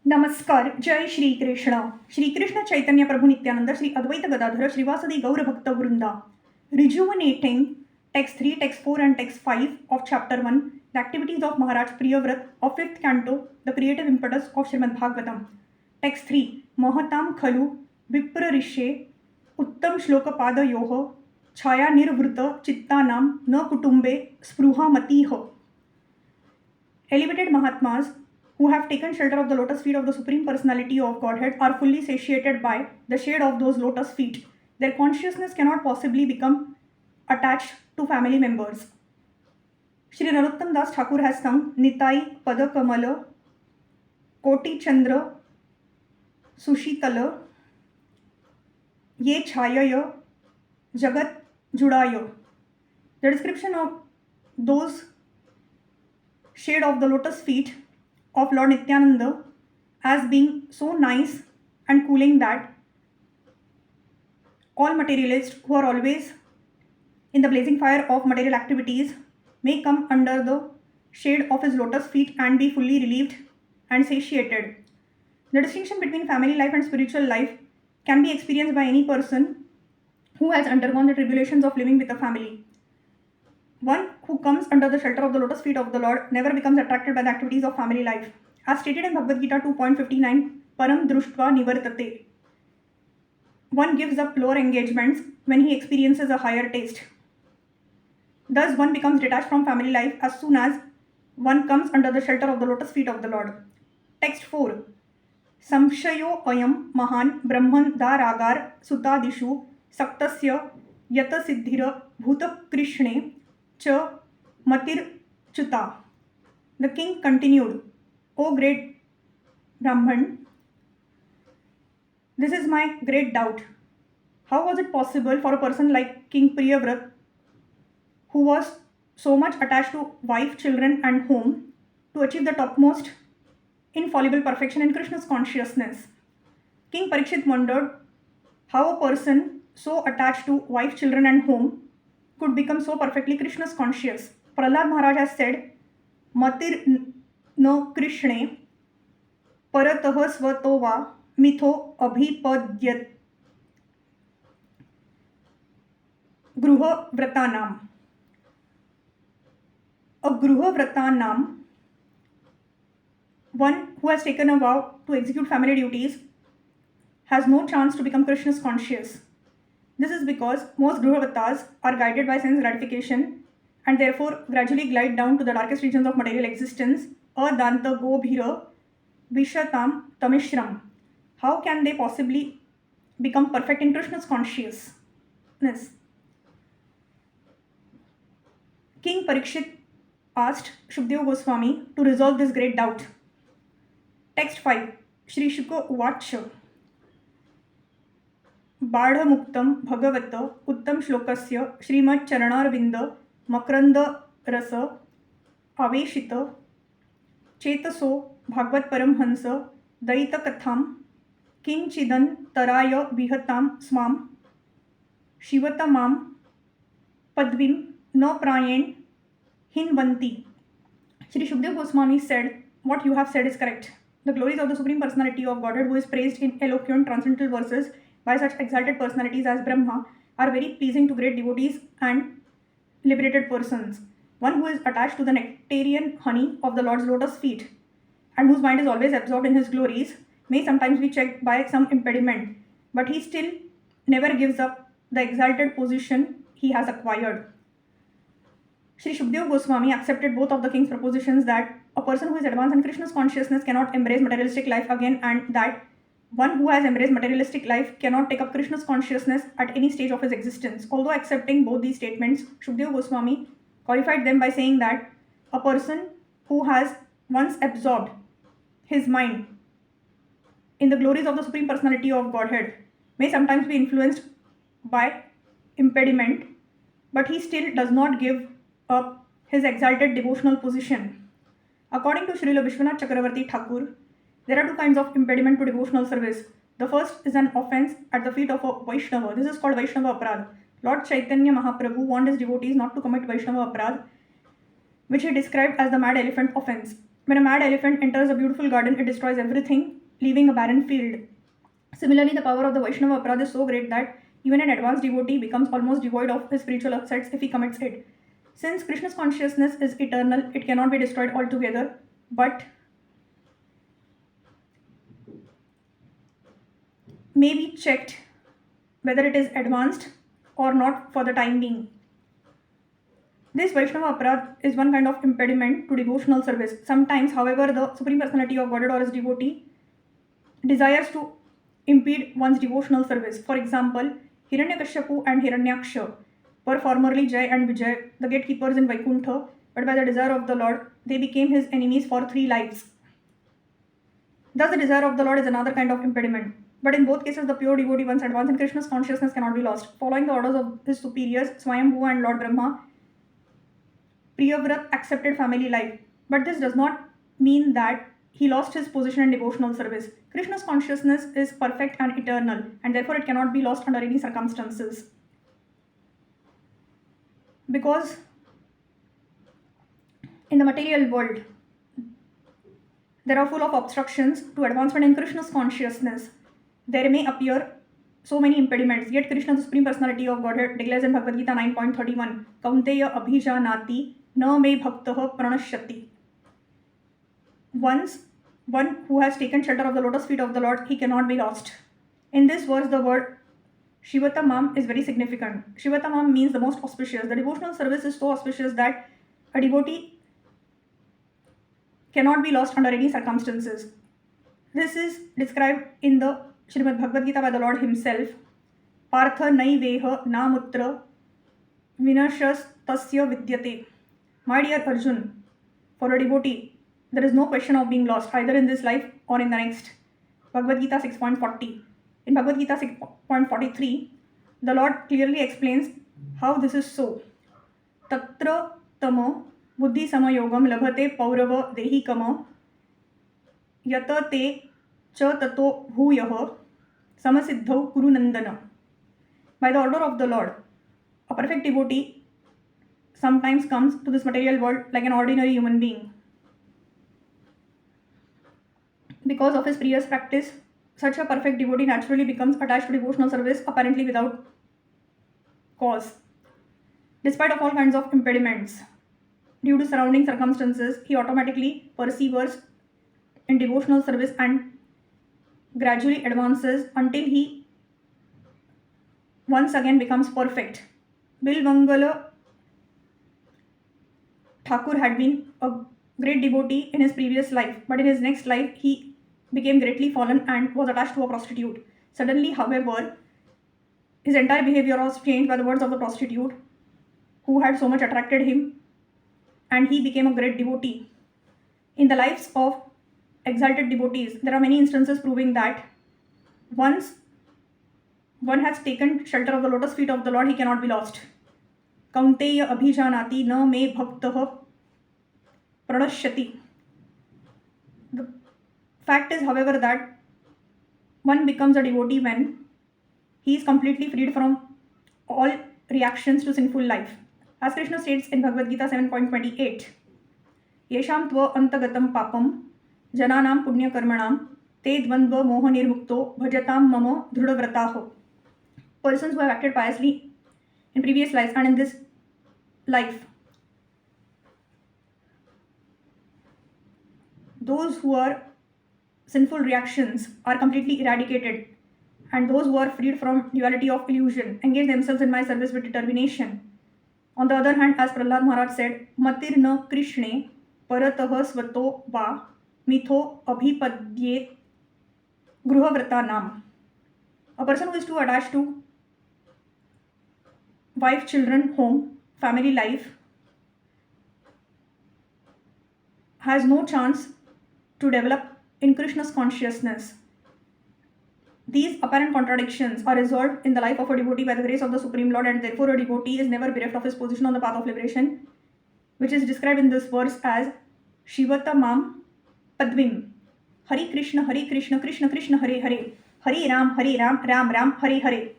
नमस्कार. जय श्री कृष्ण. श्रीकृष्ण चैतन्य प्रभु नित्यानंद श्री अद्वैत गदाधर श्रीवासदी गौर भक्त वृंदा. Rejuvenating text 3, text 4 and text 5 of chapter 1, the activities of Maharaj Priyavrat of 5th canto, the creative impetus of Srimad Bhagavatam. Text 3, Mahatam Khalu Viprarishe Uttam Shloka Padayoh Chaya Nirvrita Chittanam Na Kutumbe Spruha Matiho. Elevated Mahatmas who have taken shelter of the lotus feet of the Supreme Personality of Godhead are fully satiated by the shade of those lotus feet. Their consciousness cannot possibly become attached to family members. Shri Narottam Das Thakur has sung Nitai Padakamal Koti Chandra Sushitala Ye Chayaya Jagat Judaya. The description of those shade of the lotus feet of Lord Nityananda as being so nice and cooling that all materialists who are always in the blazing fire of material activities may come under the shade of his lotus feet and be fully relieved and satiated. The distinction between family life and spiritual life can be experienced by any person who has undergone the tribulations of living with a family. One who comes under the shelter of the lotus feet of the Lord never becomes attracted by the activities of family life. As stated in Bhagavad Gita 2.59, Param Drushtva Nivartate. One gives up lower engagements when he experiences a higher taste. Thus, one becomes detached from family life as soon as one comes under the shelter of the lotus feet of the Lord. Text 4. Samshayo ayam mahan brahman daragar sutadishu saktasya yata siddhira bhuta krishne cha matir chuta. The king continued, O great Brahman, this is my great doubt. How was it possible for a person like King Priyavrat, who was so much attached to wife, children and home, to achieve the topmost infallible perfection in Krishna's consciousness? King Parikshit wondered how a person so attached to wife, children and home could become so perfectly Krishna's conscious. Prahlad Maharaj has said, Matir no Krishne paratah svato va mitho abhipadyat gruha vratanam. A gruha vratanam, one who has taken a vow to execute family duties, has no chance to become Krishna's conscious. This is because most gruhavatas are guided by sense gratification and therefore gradually glide down to the darkest regions of material existence, adanta gobhira vishatam tamishram. How can they possibly become perfect in Krishna's consciousness? King Parikshit asked Shukadeva Goswami to resolve this great doubt. Text 5. Shri Shuka Uvacha Badhamuktam Bhagavata Uttam Shlokasya Srimad Charanarvinda Makranda Rasa Aveshita Chetaso Bhagavad Paramhansa Daita Katham Kinchidan Taraya Vihatam Smam Shivatamam Padvim No Prayen Hinvanti. Shri Shukadeva Goswami said, what you have said is correct. The glories of the Supreme Personality of Godhead, who is praised in eloquent transcendental verses by such exalted personalities as Brahma, are very pleasing to great devotees and liberated persons. One who is attached to the nectarian honey of the Lord's lotus feet and whose mind is always absorbed in his glories may sometimes be checked by some impediment, but he still never gives up the exalted position he has acquired. Shri Shukadeva Goswami accepted both of the king's propositions that a person who is advanced in Krishna's consciousness cannot embrace materialistic life again, and that one who has embraced materialistic life cannot take up Krishna's consciousness at any stage of his existence. Although accepting both these statements, Shukadeva Goswami qualified them by saying that a person who has once absorbed his mind in the glories of the Supreme Personality of Godhead may sometimes be influenced by impediment, but he still does not give up his exalted devotional position. According to Srila Vishwanath Chakravarti Thakur, there are two kinds of impediment to devotional service. The first is an offense at the feet of a Vaishnava. This is called Vaishnava Aparad. Lord Chaitanya Mahaprabhu warned his devotees not to commit Vaishnava Aparad, which he described as the mad elephant offense. When a mad elephant enters a beautiful garden, it destroys everything, leaving a barren field. Similarly, the power of the Vaishnava aparadha is so great that even an advanced devotee becomes almost devoid of his spiritual assets if he commits it. Since Krishna's consciousness is eternal, it cannot be destroyed altogether, but may be checked whether it is advanced or not for the time being. This Vaishnava aparadha is one kind of impediment to devotional service. Sometimes, however, the Supreme Personality of Godhead or his devotee desires to impede one's devotional service. For example, Hiranyakashipu and Hiranyaksha were formerly Jai and Vijay, the gatekeepers in Vaikuntha, but by the desire of the Lord, they became his enemies for 3 lives. Thus, the desire of the Lord is another kind of impediment. But in both cases, the pure devotee, once advanced in Krishna's consciousness, cannot be lost. Following the orders of his superiors, Swayambhu and Lord Brahma, Priyavrat accepted family life. But this does not mean that he lost his position in devotional service. Krishna's consciousness is perfect and eternal, and therefore it cannot be lost under any circumstances. Because in the material world, there are full of obstructions to advancement in Krishna's consciousness. There may appear so many impediments, yet Krishna, the Supreme Personality of Godhead, declares in Bhagavad Gita 9.31, Kaunteya abhijanati na me bhaktah pranashyati. Once one who has taken shelter of the lotus feet of the Lord, he cannot be lost. In this verse, the word Shivatamam is very significant. Shivatamam means the most auspicious. The devotional service is so auspicious that a devotee cannot be lost under any circumstances. This is described in the Srimad Bhagavad Gita by the Lord himself. Partha naiveha namutra vinashas tasya vidyate. My dear Arjun, for a devotee, there is no question of being lost either in this life or in the next. Bhagavad Gita 6.40. In Bhagavad Gita 6.43, the Lord clearly explains how this is so. Tatra tama buddhi samayogam labhate paurava dehikama yata te cha tato bhuyah samasiddhau kuru nandana. By the order of the Lord, a perfect devotee sometimes comes to this material world like an ordinary human being. Because of his previous practice, such a perfect devotee naturally becomes attached to devotional service apparently without cause. Despite of all kinds of impediments, due to surrounding circumstances, he automatically perseveres in devotional service and gradually advances until he once again becomes perfect. Bilvangala Thakur had been a great devotee in his previous life, but in his next life he became greatly fallen and was attached to a prostitute. Suddenly, however, his entire behavior was changed by the words of the prostitute who had so much attracted him, and he became a great devotee. In the lives of exalted devotees, there are many instances proving that once one has taken shelter of the lotus feet of the Lord, he cannot be lost. Kaunteya abhijanati na me bhaktah pranashyati. The fact is, however, that one becomes a devotee when he is completely freed from all reactions to sinful life. As Krishna states in Bhagavad Gita 7.28, Yesham tva antagatam papam jananam punya karmanam te dvandva moha nirmukto bhajatam mama dhrudhavrataho. Persons who have acted piously in previous lives and in this life, those who are sinful reactions are completely eradicated, and those who are freed from duality of illusion engage themselves in my service with determination. On the other hand, as Prahlad Maharaj said, Matir na Krishne paratah svato va mitho abhipadye gruhavrata nam. A person who is too attached to wife, children, home, family life has no chance to develop in Krishna's consciousness. These apparent contradictions are resolved in the life of a devotee by the grace of the Supreme Lord, and therefore a devotee is never bereft of his position on the path of liberation, which is described in this verse as Shivatamam Padvim. Hari Krishna, Krishna Krishna, Hare Hare, Hare Ram, Ram Ram, Hare Hare.